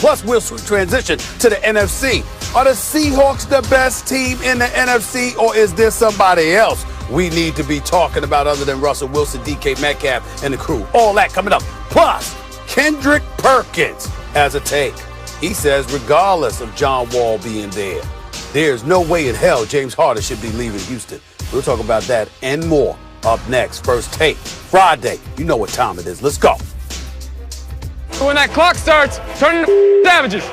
Plus, we'll transition to the NFC. Are the Seahawks the best team in the NFC, or is there somebody else we need to be talking about other than Russell Wilson, DK Metcalf, and the crew? All that coming up. Plus, Kendrick Perkins has a take. He says regardless of John Wall being there, there's no way in hell James Harden should be leaving Houston. We'll talk about that and more up next. First Take, Friday. You know what time it is. Let's go. When that clock starts, turn into savages.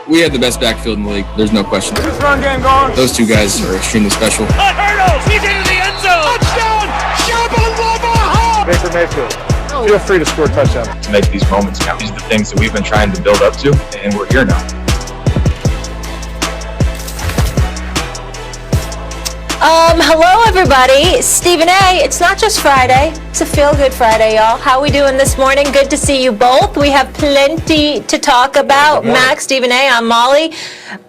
We had the best backfield in the league. There's no question. This run game going. Those two guys are extremely special. Hurdles. He's into the end zone. Touchdown. Shabalala. Baker Mayfield. Feel free to score a touchdown. To make these moments count. These are the things that we've been trying to build up to, and we're here now. Hello everybody, Stephen A. It's not just Friday, it's a feel-good Friday, y'all. How we doing this morning? Good to see you both. We have plenty to talk about. Max, Stephen A., I'm Molly.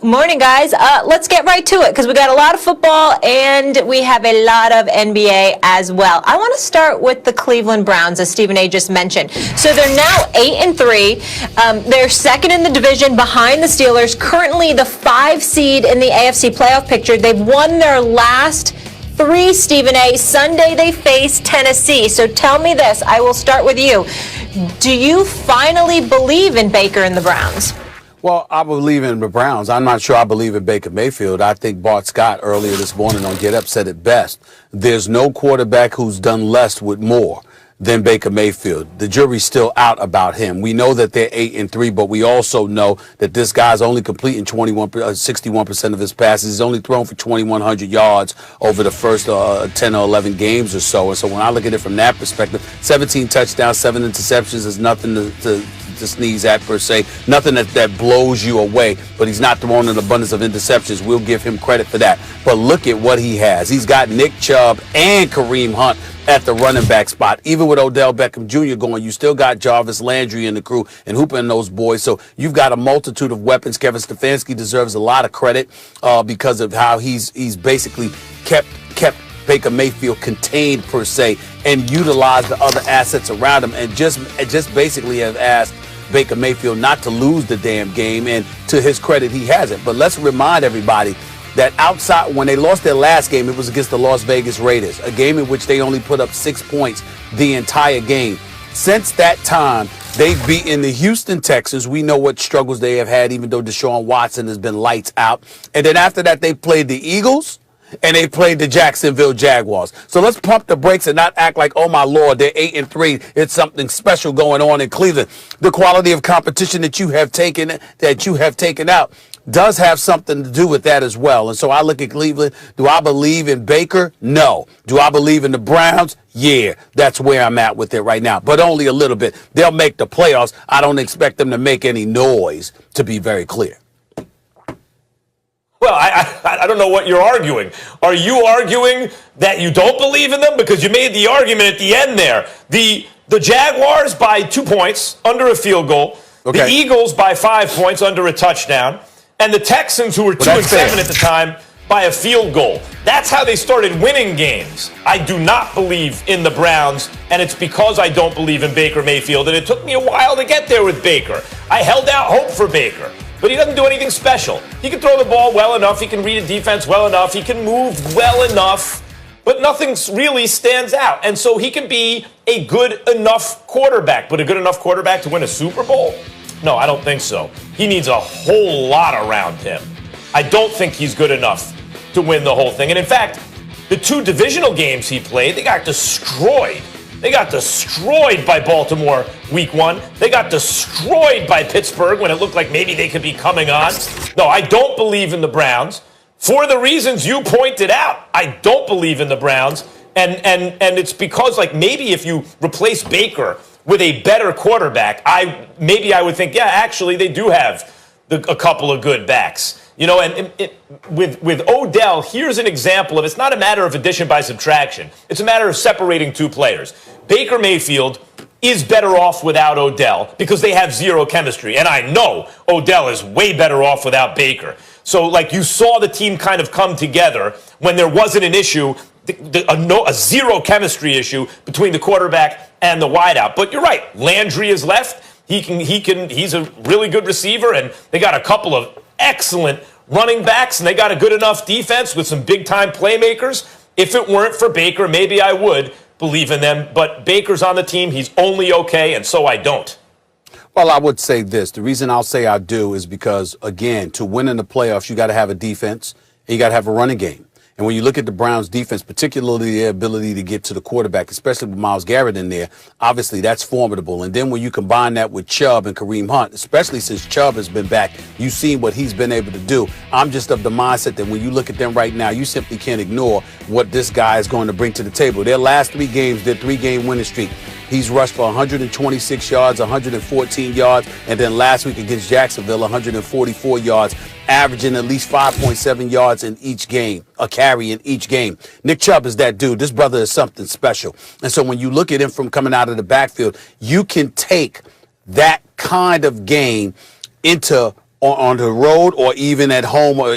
Morning, guys. Let's get right to it because we got a lot of football and we have a lot of NBA as well. I want to start with the Cleveland Browns, as Stephen A. just mentioned. So they're now 8-3. They're second in the division behind the Steelers, currently the 5 seed in the AFC playoff picture. They've won their last 3, Stephen A. Sunday they face Tennessee. So tell me this. I will start with you. Do you finally believe in Baker and the Browns? Well, I believe in the Browns. I'm not sure I believe in Baker Mayfield. I think Bart Scott earlier this morning on Get Up said it best. There's no quarterback who's done less with more than Baker Mayfield. The jury's still out about him. We know that they're 8-3, but we also know that this guy's only completing 61% of his passes. He's only thrown for 2,100 yards over the first 10 or 11 games or so. And so when I look at it from that perspective, 17 touchdowns, 7 interceptions is nothing to sneeze at per se, nothing that blows you away, but he's not throwing an abundance of interceptions. We'll give him credit for that. But look at what he has. He's got Nick Chubb and Kareem Hunt at the running back spot. Even with Odell Beckham Jr. going, you still got Jarvis Landry and the crew and Hooper and those boys. So you've got a multitude of weapons. Kevin Stefanski deserves a lot of credit because of how he's basically kept Baker Mayfield contained per se and utilized the other assets around him and just basically have asked Baker Mayfield not to lose the damn game, and to his credit, he hasn't. But let's remind everybody that outside, when they lost their last game, it was against the Las Vegas Raiders, a game in which they only put up 6 points the entire game. Since that time, they've beaten the Houston Texans. We know what struggles they have had, even though Deshaun Watson has been lights out. And then after that, they played the Eagles, and they played the Jacksonville Jaguars. So let's pump the brakes and not act like, oh my Lord, they're 8-3. It's something special going on in Cleveland. The quality of competition that you have taken out does have something to do with that as well. And so I look at Cleveland. Do I believe in Baker? No. Do I believe in the Browns? Yeah, that's where I'm at with it right now, but only a little bit. They'll make the playoffs. I don't expect them to make any noise, to be very clear. Well, I don't know what you're arguing. Are you arguing that you don't believe in them? Because you made the argument at the end there. The Jaguars by 2 points under a field goal. Okay. The Eagles by 5 points under a touchdown. And the Texans, who were 2-7 at the time, by a field goal. That's how they started winning games. I do not believe in the Browns, and it's because I don't believe in Baker Mayfield. And it took me a while to get there with Baker. I held out hope for Baker. But he doesn't do anything special. He can throw the ball well enough. He can read a defense well enough. He can move well enough. But nothing really stands out. And so he can be a good enough quarterback. But a good enough quarterback to win a Super Bowl? No, I don't think so. He needs a whole lot around him. I don't think he's good enough to win the whole thing. And in fact, the 2 divisional games he played, they got destroyed. They got destroyed by Baltimore week 1. They got destroyed by Pittsburgh when it looked like maybe they could be coming on. No, I don't believe in the Browns. For the reasons you pointed out, I don't believe in the Browns. And it's because, like, maybe if you replace Baker with a better quarterback, I would think, yeah, actually, they do have a couple of good backs. You know, and with Odell, here's an example of it's not a matter of addition by subtraction. It's a matter of separating 2 players. Baker Mayfield is better off without Odell because they have zero chemistry. And I know Odell is way better off without Baker. So, like, you saw the team kind of come together when there wasn't an issue, a zero chemistry issue between the quarterback and the wideout. But you're right, Landry is left. He's a really good receiver, and they got a couple of excellent running backs, and they got a good enough defense with some big-time playmakers. If it weren't for Baker, maybe I would believe in them. But Baker's on the team. He's only okay, and so I don't. Well, I would say this. The reason I'll say I do is because, again, to win in the playoffs, you got to have a defense and you got to have a running game. And when you look at the Browns' defense, particularly their ability to get to the quarterback, especially with Myles Garrett in there, obviously that's formidable. And then when you combine that with Chubb and Kareem Hunt, especially since Chubb has been back, you've seen what he's been able to do. I'm just of the mindset that when you look at them right now, you simply can't ignore what this guy is going to bring to the table. Their last 3 games, their 3-game winning streak, he's rushed for 126 yards, 114 yards, and then last week against Jacksonville, 144 yards, averaging at least 5.7 yards in each game, a carry in each game. Nick Chubb is that dude. This brother is something special. And so when you look at him from coming out of the backfield, you can take that kind of game into on the road or even at home, or,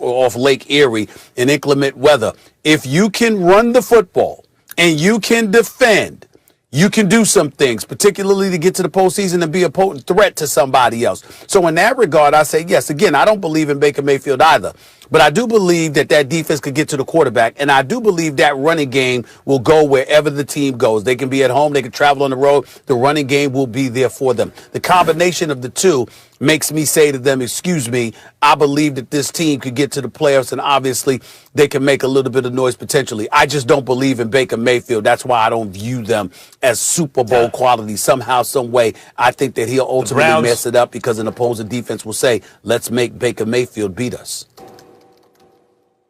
off Lake Erie in inclement weather. If you can run the football and you can defend, you can do some things, particularly to get to the postseason and be a potent threat to somebody else. So in that regard, I say, yes, again, I don't believe in Baker Mayfield either. But I do believe that defense could get to the quarterback, and I do believe that running game will go wherever the team goes. They can be at home, they can travel on the road. The running game will be there for them. The combination of the two makes me say to them, excuse me, I believe that this team could get to the playoffs, and obviously they can make a little bit of noise potentially. I just don't believe in Baker Mayfield. That's why I don't view them as Super Bowl quality. Somehow, some way, I think that he'll ultimately mess it up because an opposing defense will say, let's make Baker Mayfield beat us.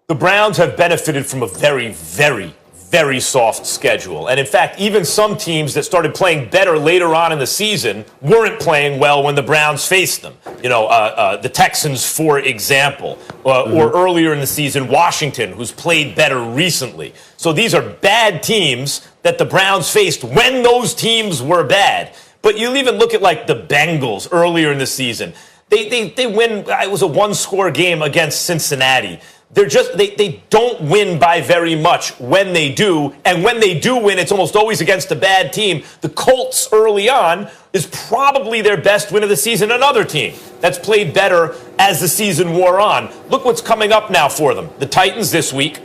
The Browns have benefited from a very, very, very soft schedule. And in fact, even some teams that started playing better later on in the season weren't playing well when the Browns faced them. The Texans, for example, or earlier in the season, Washington, who's played better recently. So these are bad teams that the Browns faced when those teams were bad. But you even look at like the Bengals earlier in the season. They win. It was a 1-score game against Cincinnati. They don't win by very much when they do. And when they do win, it's almost always against a bad team. The Colts early on is probably their best win of the season. Another team that's played better as the season wore on. Look what's coming up now for them. The Titans this week.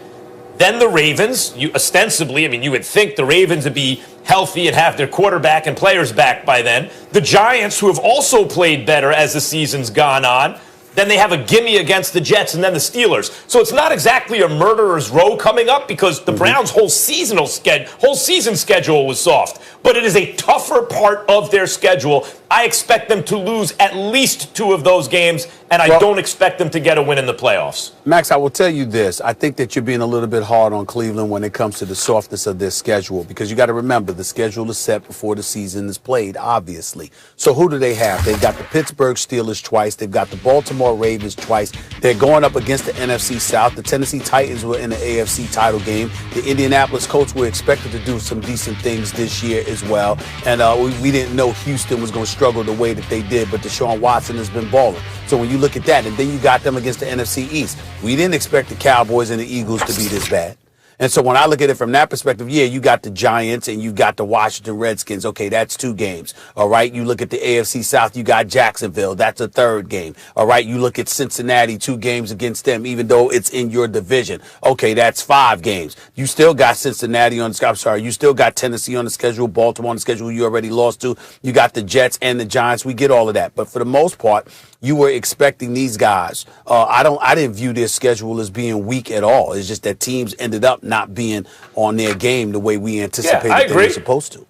Then the Ravens. You would think the Ravens would be healthy and have their quarterback and players back by then. The Giants, who have also played better as the season's gone on. Then they have a gimme against the Jets and then the Steelers. So it's not exactly a murderer's row coming up because the Browns' whole season schedule was soft. But it is a tougher part of their schedule. I expect them to lose at least 2 of those games, and I don't expect them to get a win in the playoffs. Max, I will tell you this. I think that you're being a little bit hard on Cleveland when it comes to the softness of their schedule because you got to remember the schedule is set before the season is played, obviously. So who do they have? They've got the Pittsburgh Steelers twice. They've got the Baltimore Ravens twice. They're going up against the NFC South. The Tennessee Titans were in the AFC title game. The Indianapolis Colts were expected to do some decent things this year as well. And we didn't know Houston was going to struggle the way that they did, but Deshaun Watson has been balling. So when you look at that, and then you got them against the NFC East, we didn't expect the Cowboys and the Eagles to be this bad. And so when I look at it from that perspective, yeah, you got the Giants and you got the Washington Redskins. Okay, that's 2 games. All right, you look at the AFC South, you got Jacksonville. That's a 3rd game. All right, you look at Cincinnati, 2 games against them, even though it's in your division. Okay, that's 5 games. You still got Cincinnati on the schedule. I'm sorry, you still got Tennessee on the schedule, Baltimore on the schedule you already lost to. You got the Jets and the Giants. We get all of that. But for the most part, you were expecting these guys. I didn't view their schedule as being weak at all. It's just that teams ended up not being on their game the way we anticipated they were supposed to.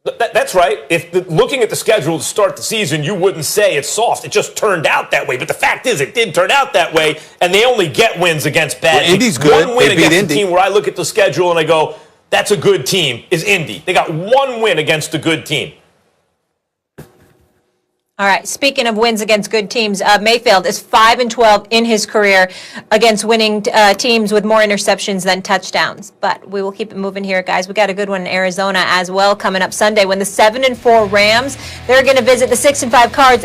That's right. Looking at the schedule to start the season, you wouldn't say it's soft. It just turned out that way. But the fact is, it did turn out that way, and they only get wins against bad teams. Indy's good. One win they beat against Indy. a team where I look at the schedule and I go, that's a good team, is Indy. They got 1 win against a good team. All right. Speaking of wins against good teams, Mayfield is 5-12 in his career against winning teams with more interceptions than touchdowns. But we will keep it moving here, guys. We got a good one in Arizona as well coming up Sunday when the 7-4 Rams, they're going to visit the 6-5 Cards.